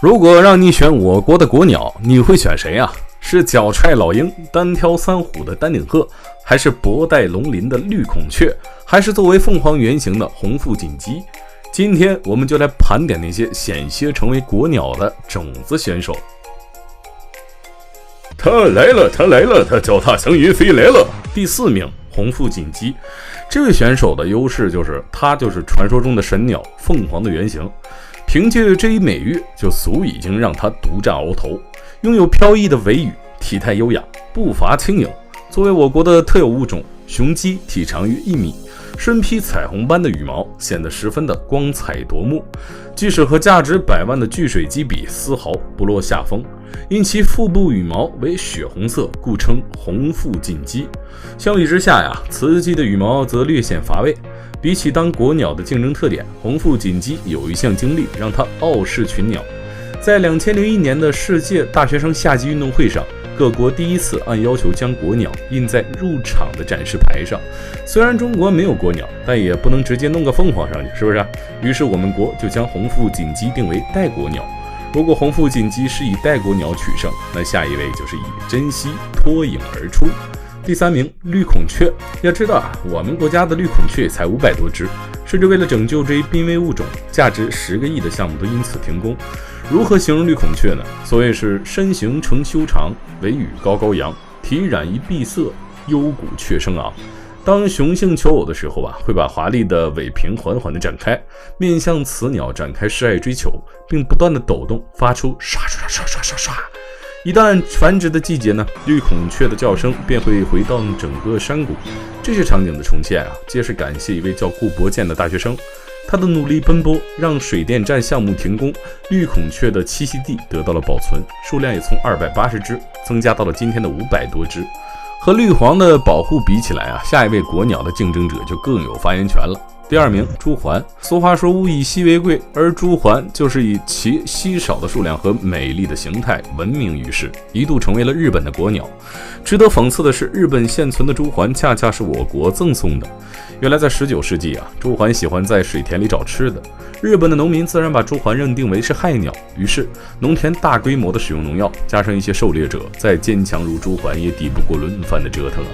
如果让你选我国的国鸟，你会选谁啊？是脚踹老鹰、单挑三虎的丹顶鹤，还是博带龙鳞的绿孔雀，还是作为凤凰原型的红腹锦鸡？今天我们就来盘点那些险些成为国鸟的种子选手。他来了，他来了，他脚踏祥云飞来了。第4名，红腹锦鸡。这位选手的优势就是他就是传说中的神鸟凤凰的原型，凭借这一美誉就足已经让他独占鳌头。拥有飘逸的尾羽，体态优雅，步伐轻盈。作为我国的特有物种，雄鸡体长约1米，身披彩虹般的羽毛，显得十分的光彩夺目。即使和价值100万的巨水鸡比，丝毫不落下风。因其腹部羽毛为血红色，故称红腹锦鸡。相比之下呀，雌鸡的羽毛则略显乏味。比起当国鸟的竞争特点，红腹锦鸡有一项经历让它傲视群鸟。在2001年的世界大学生夏季运动会上，各国第一次按要求将国鸟印在入场的展示牌上。虽然中国没有国鸟，但也不能直接弄个凤凰上去，是不是？于是我们国就将红腹锦鸡定为代国鸟。如果红腹锦鸡是以代国鸟取胜，那下一位就是以珍稀脱颖而出。第3名，绿孔雀。要知道啊，我们国家的绿孔雀才500多只，甚至为了拯救这一濒危物种，价值10个亿的项目都因此停工。如何形容绿孔雀呢？所谓是身形呈修长，尾羽高高扬，体染一碧色，幽谷雀声昂。当雄性求偶的时候啊，会把华丽的尾屏缓缓地展开，面向雌鸟展开示爱追求，并不断地抖动，发出刷刷刷刷刷刷。一旦繁殖的季节呢，绿孔雀的叫声便会回荡整个山谷。这些场景的重现啊，皆是感谢一位叫顾伯健的大学生。他的努力奔波让水电站项目停工，绿孔雀的栖息地得到了保存，数量也从280只增加到了今天的500多只。和绿黄的保护比起来啊，下一位国鸟的竞争者就更有发言权了。第2名，朱鹮。俗话说物以稀为贵，而朱鹮就是以其稀少的数量和美丽的形态闻名于世，一度成为了日本的国鸟。值得讽刺的是，日本现存的朱鹮恰恰是我国赠送的。原来在19世纪啊，朱鹮喜欢在水田里找吃的，日本的农民自然把朱鹮认定为是害鸟，于是农田大规模的使用农药，加上一些狩猎者再坚强如朱鹮也抵不过轮番的折腾啊。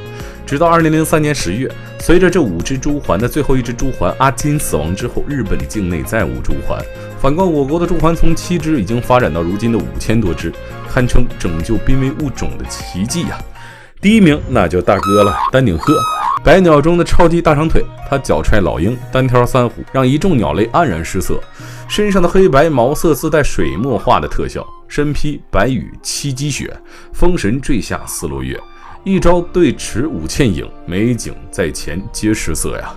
直到2003年10月，随着这5只朱鹮的最后一只朱鹮阿金死亡之后，日本境内再无朱鹮。反观我国的朱鹮从7只已经发展到如今的5000多只，堪称拯救濒危物种的奇迹啊！第1名那就大哥了，丹顶鹤。百鸟中的超级大长腿，它脚踹老鹰，单挑三虎，让一众鸟类黯然失色。身上的黑白毛色自带水墨画的特效，身披白羽栖鸡血，风神坠下似落月。一招对持5倩影，美景在前皆失色呀。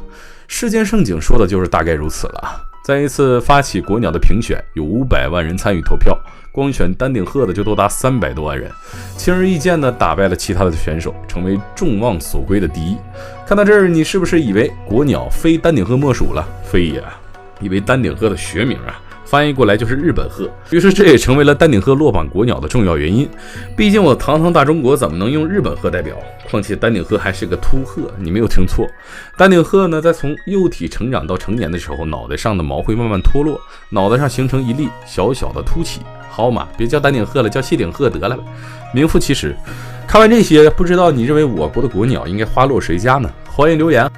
世间盛景说的就是大概如此了。在一次发起国鸟的评选，有500万人参与投票，光选丹顶鹤的就多达300多万人，轻而易见地打败了其他的选手，成为众望所归的第一。看到这儿，你是不是以为国鸟非丹顶鹤莫属了？非也，以为丹顶鹤的学名啊，翻译过来就是日本鹤，于是这也成为了丹顶鹤落榜国鸟的重要原因。毕竟我堂堂大中国怎么能用日本鹤代表？况且丹顶鹤还是个秃鹤，你没有听错。丹顶鹤呢，在从幼体成长到成年的时候，脑袋上的毛会慢慢脱落，脑袋上形成一粒小小的凸起。好嘛，别叫丹顶鹤了，叫谢顶鹤得了吧，名副其实。看完这些，不知道你认为我国的国鸟应该花落谁家呢？欢迎留言。